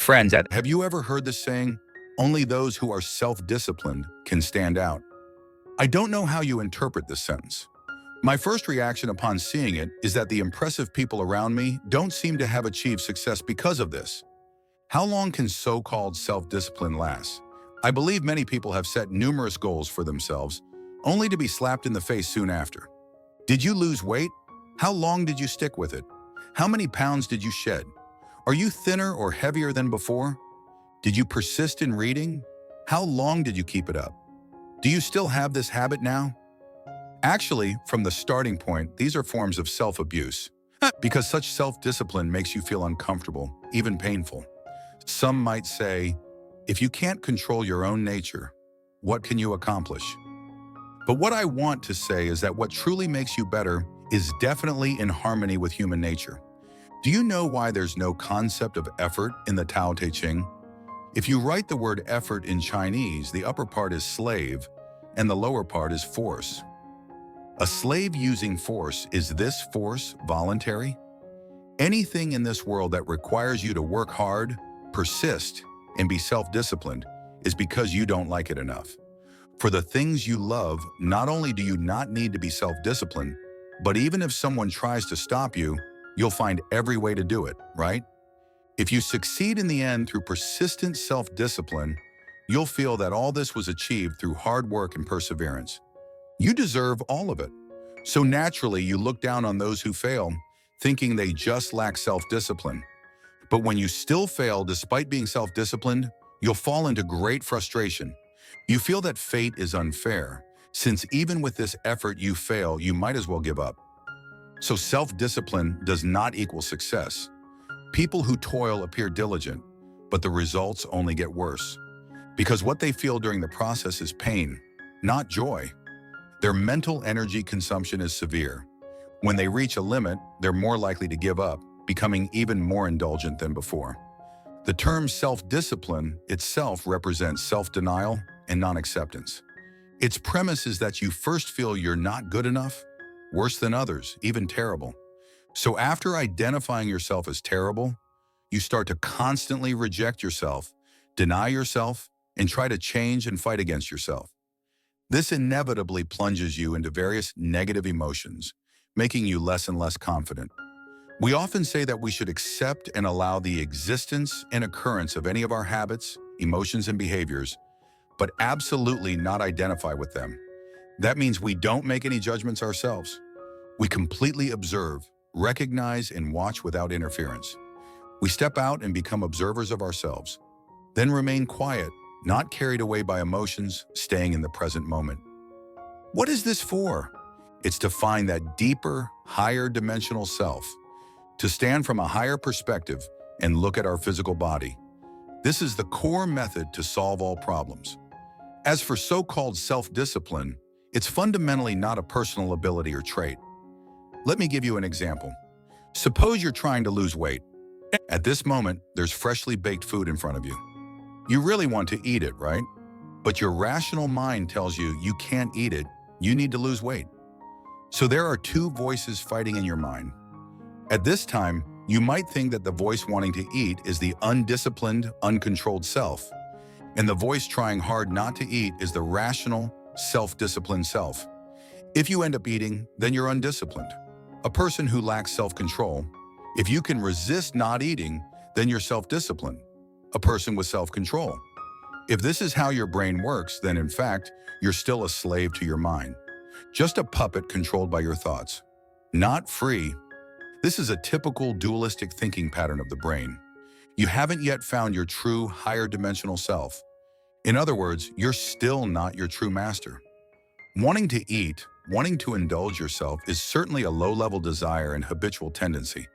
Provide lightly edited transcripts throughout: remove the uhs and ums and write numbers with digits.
friends at. Have you ever heard the saying, only those who are self-disciplined can stand out? I don't know how you interpret this sentence. My first reaction upon seeing it is that the impressive people around me don't seem to have achieved success because of this. How long can so-called self-discipline last? I believe many people have set numerous goals for themselves, only to be slapped in the face soon after. Did you lose weight? How long did you stick with it? How many pounds did you shed? Are you thinner or heavier than before? Did you persist in reading? How long did you keep it up? Do you still have this habit now? Actually, from the starting point, these are forms of self-abuse, because such self-discipline makes you feel uncomfortable, even painful. Some might say, if you can't control your own nature, what can you accomplish? But what I want to say is that what truly makes you better is definitely in harmony with human nature. Do you know why there's no concept of effort in the Tao Te Ching? If you write the word effort in Chinese, the upper part is slave and the lower part is force. A slave using force, is this force voluntary? Anything in this world that requires you to work hard, persist, and be self-disciplined is because you don't like it enough. For the things you love, not only do you not need to be self-disciplined, but even if someone tries to stop you, you'll find every way to do it, right? If you succeed in the end through persistent self-discipline, you'll feel that all this was achieved through hard work and perseverance. You deserve all of it. So naturally, you look down on those who fail, thinking they just lack self-discipline. But when you still fail despite being self-disciplined, you'll fall into great frustration. You feel that fate is unfair, since even with this effort you fail, you might as well give up. So self-discipline does not equal success. People who toil appear diligent, but the results only get worse. Because what they feel during the process is pain, not joy. Their mental energy consumption is severe. When they reach a limit, they're more likely to give up, becoming even more indulgent than before. The term self-discipline itself represents self-denial and non-acceptance. Its premise is that you first feel you're not good enough, worse than others, even terrible. So after identifying yourself as terrible, you start to constantly reject yourself, deny yourself, and try to change and fight against yourself. This inevitably plunges you into various negative emotions, making you less and less confident. We often say that we should accept and allow the existence and occurrence of any of our habits, emotions, and behaviors, but absolutely not identify with them. That means we don't make any judgments ourselves. We completely observe, recognize, and watch without interference. We step out and become observers of ourselves, then remain quiet, not carried away by emotions, staying in the present moment. What is this for? It's to find that deeper, higher dimensional self, to stand from a higher perspective and look at our physical body. This is the core method to solve all problems. As for so-called self-discipline, it's fundamentally not a personal ability or trait. Let me give you an example. Suppose you're trying to lose weight. At this moment, there's freshly baked food in front of you. You really want to eat it, right? But your rational mind tells you you can't eat it, you need to lose weight. So there are two voices fighting in your mind. At this time, you might think that the voice wanting to eat is the undisciplined, uncontrolled self, and the voice trying hard not to eat is the rational, self-disciplined self. If you end up eating, then you're undisciplined, a person who lacks self-control. If you can resist not eating, then you're self-disciplined, a person with self-control. If this is how your brain works, then in fact, you're still a slave to your mind, just a puppet controlled by your thoughts, not free. This is a typical dualistic thinking pattern of the brain. You haven't yet found your true higher dimensional self. In other words, you're still not your true master. Wanting to eat, wanting to indulge yourself is certainly a low-level desire and habitual tendency.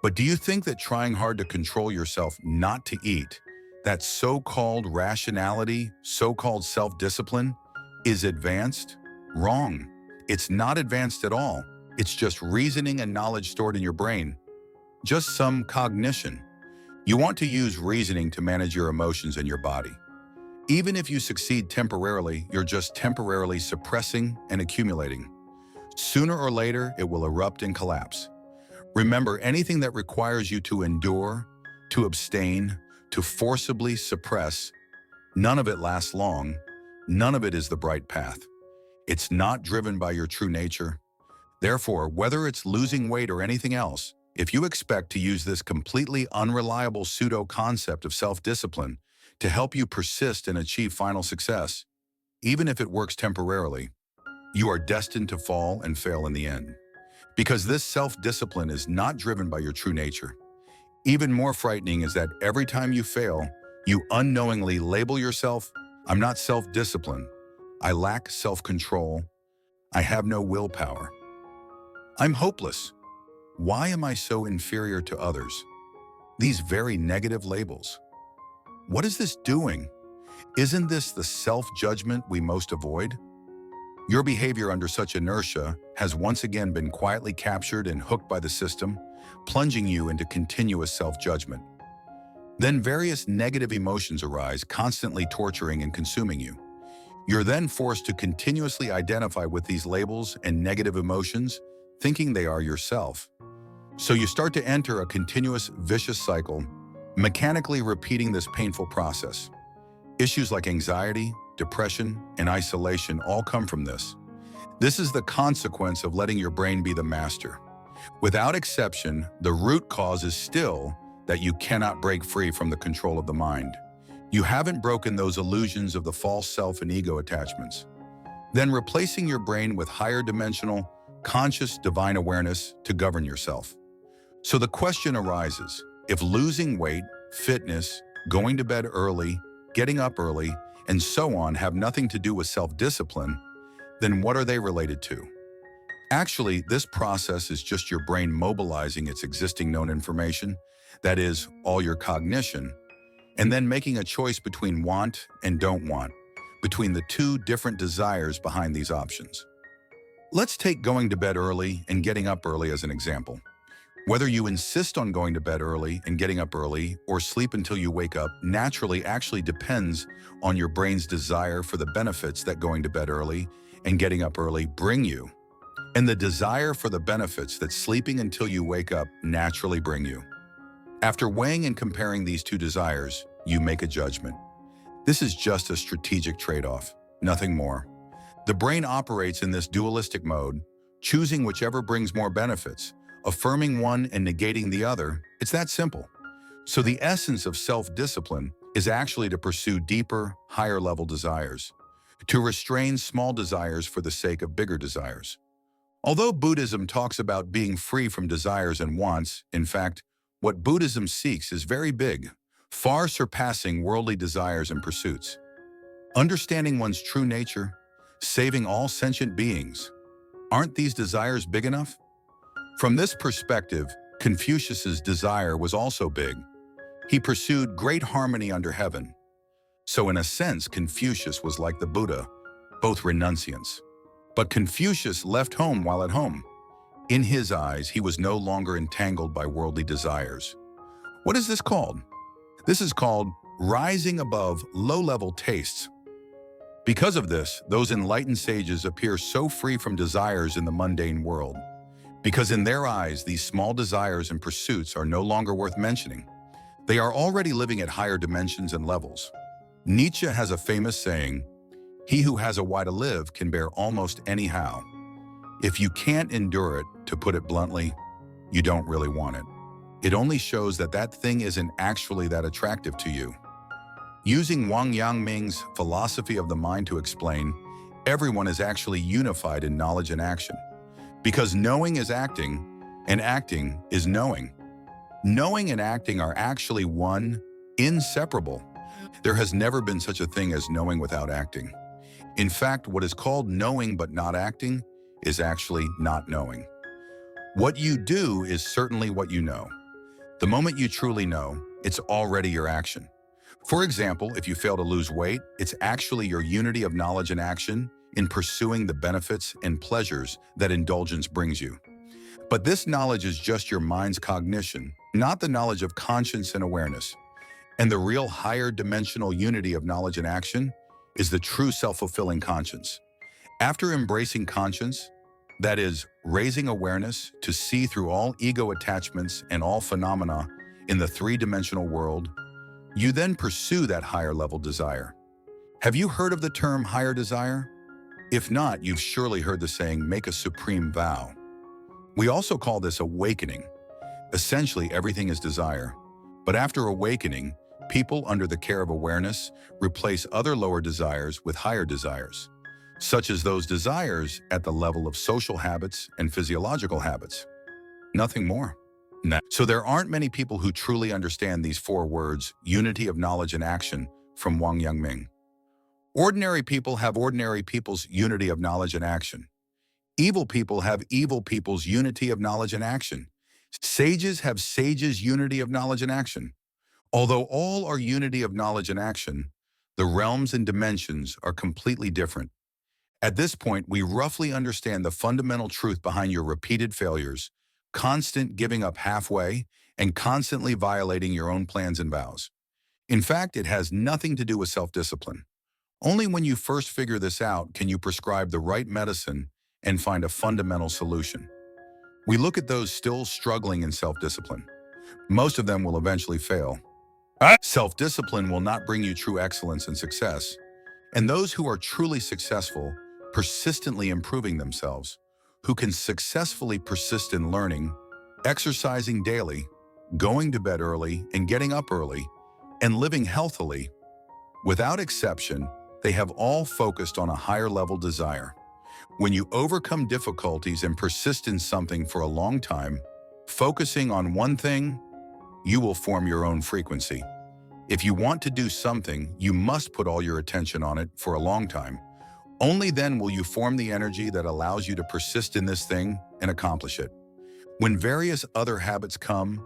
But do you think that trying hard to control yourself not to eat, that so-called rationality, so-called self-discipline, is advanced? Wrong. It's not advanced at all. It's just reasoning and knowledge stored in your brain. Just some cognition. You want to use reasoning to manage your emotions and your body. Even if you succeed temporarily, you're just temporarily suppressing and accumulating. Sooner or later, it will erupt and collapse. Remember, anything that requires you to endure, to abstain, to forcibly suppress, none of it lasts long. None of it is the bright path. It's not driven by your true nature. Therefore, whether it's losing weight or anything else, if you expect to use this completely unreliable pseudo-concept of self-discipline to help you persist and achieve final success, even if it works temporarily, you are destined to fall and fail in the end. Because this self-discipline is not driven by your true nature. Even more frightening is that every time you fail, you unknowingly label yourself, "I'm not self-disciplined. I lack self-control. I have no willpower. I'm hopeless. Why am I so inferior to others?" These very negative labels. What is this doing? Isn't this the self-judgment we most avoid? Your behavior under such inertia has once again been quietly captured and hooked by the system, plunging you into continuous self-judgment. Then various negative emotions arise, constantly torturing and consuming you. You're then forced to continuously identify with these labels and negative emotions, thinking they are yourself. So you start to enter a continuous vicious cycle, mechanically repeating this painful process. Issues like anxiety, depression, and isolation all come from this. This is the consequence of letting your brain be the master. Without exception, the root cause is still that you cannot break free from the control of the mind. You haven't broken those illusions of the false self and ego attachments. Then replacing your brain with higher dimensional, conscious divine awareness to govern yourself. So the question arises, if losing weight, fitness, going to bed early, getting up early, and so on have nothing to do with self-discipline, then what are they related to? Actually, this process is just your brain mobilizing its existing known information, that is, all your cognition, and then making a choice between want and don't want, between the two different desires behind these options. Let's take going to bed early and getting up early as an example. Whether you insist on going to bed early and getting up early or sleep until you wake up naturally actually depends on your brain's desire for the benefits that going to bed early and getting up early bring you, and the desire for the benefits that sleeping until you wake up naturally bring you. After weighing and comparing these two desires, you make a judgment. This is just a strategic trade-off, nothing more. The brain operates in this dualistic mode, choosing whichever brings more benefits, affirming one and negating the other. It's that simple. So the essence of self-discipline is actually to pursue deeper, higher-level desires, to restrain small desires for the sake of bigger desires. Although Buddhism talks about being free from desires and wants, in fact, what Buddhism seeks is very big, far surpassing worldly desires and pursuits. Understanding one's true nature, saving all sentient beings. Aren't these desires big enough? From this perspective, Confucius's desire was also big. He pursued great harmony under heaven. So in a sense, Confucius was like the Buddha, both renunciants. But Confucius left home while at home. In his eyes, he was no longer entangled by worldly desires. What is this called? This is called rising above low-level tastes. Because of this, those enlightened sages appear so free from desires in the mundane world. Because in their eyes, these small desires and pursuits are no longer worth mentioning. They are already living at higher dimensions and levels. Nietzsche has a famous saying, "He who has a why to live can bear almost anyhow." If you can't endure it, to put it bluntly, you don't really want it. It only shows that that thing isn't actually that attractive to you. Using Wang Yangming's philosophy of the mind to explain, everyone is actually unified in knowledge and action. Because knowing is acting, and acting is knowing. Knowing and acting are actually one, inseparable. There has never been such a thing as knowing without acting. In fact, what is called knowing but not acting is actually not knowing. What you do is certainly what you know. The moment you truly know, it's already your action. For example, if you fail to lose weight, it's actually your unity of knowledge and action in pursuing the benefits and pleasures that indulgence brings you. But this knowledge is just your mind's cognition, not the knowledge of conscience and awareness. And the real higher dimensional unity of knowledge and action is the true self-fulfilling conscience. After embracing conscience, that is, raising awareness to see through all ego attachments and all phenomena in the three-dimensional world, You then pursue that higher level desire. Have you heard of the term higher desire? If not, you've surely heard the saying, make a supreme vow. We also call this awakening. Essentially, everything is desire. But after awakening, people under the care of awareness replace other lower desires with higher desires, such as those desires at the level of social habits and physiological habits. Nothing more. So there aren't many people who truly understand these four words, unity of knowledge and action, from Wang Yangming. Ordinary people have ordinary people's unity of knowledge and action. Evil people have evil people's unity of knowledge and action. Sages have sages' unity of knowledge and action. Although all are unity of knowledge and action, the realms and dimensions are completely different. At this point, we roughly understand the fundamental truth behind your repeated failures, constant giving up halfway, and constantly violating your own plans and vows. In fact, it has nothing to do with self-discipline. Only when you first figure this out can you prescribe the right medicine and find a fundamental solution. We look at those still struggling in self-discipline. Most of them will eventually fail. Self-discipline will not bring you true excellence and success. And those who are truly successful, persistently improving themselves, who can successfully persist in learning, exercising daily, going to bed early and getting up early, and living healthily, without exception, they have all focused on a higher level desire. When you overcome difficulties and persist in something for a long time, focusing on one thing, you will form your own frequency. If you want to do something, you must put all your attention on it for a long time. Only then will you form the energy that allows you to persist in this thing and accomplish it. When various other habits come,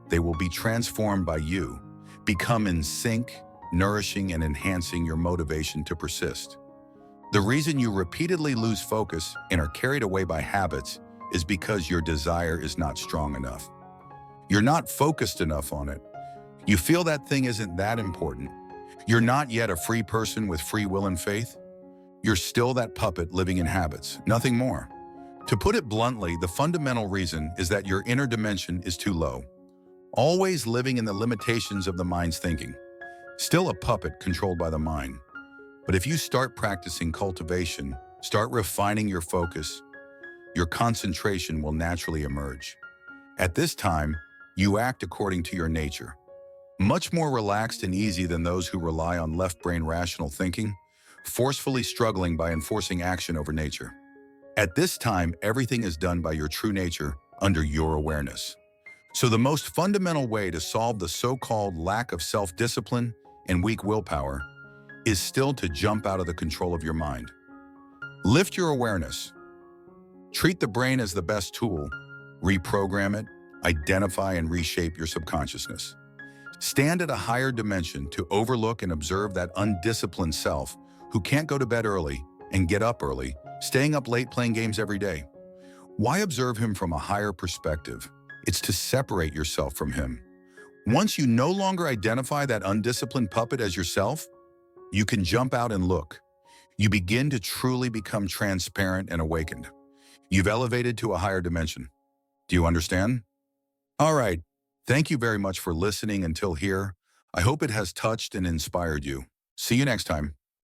they will be transformed by you, become in sync, nourishing and enhancing your motivation to persist. The reason you repeatedly lose focus and are carried away by habits is because your desire is not strong enough. You're not focused enough on it. You feel that thing isn't that important. You're not yet a free person with free will and faith. You're still that puppet living in habits, nothing more. To put it bluntly, the fundamental reason is that your inner dimension is too low. Always living in the limitations of the mind's thinking. Still a puppet controlled by the mind. But if you start practicing cultivation, start refining your focus, your concentration will naturally emerge. At this time, you act according to your nature. Much more relaxed and easy than those who rely on left-brain rational thinking, forcefully struggling by enforcing action over nature. At this time, everything is done by your true nature under your awareness. So the most fundamental way to solve the so-called lack of self-discipline and weak willpower is still to jump out of the control of your mind. Lift your awareness. Treat the brain as the best tool. Reprogram it, identify and reshape your subconsciousness. Stand at a higher dimension to overlook and observe that undisciplined self who can't go to bed early and get up early, staying up late playing games every day. Why observe him from a higher perspective? It's to separate yourself from him. Once you no longer identify that undisciplined puppet as yourself, you can jump out and look. You begin to truly become transparent and awakened. You've elevated to a higher dimension. Do you understand? All right. Thank you very much for listening until here. I hope it has touched and inspired you. See you next time.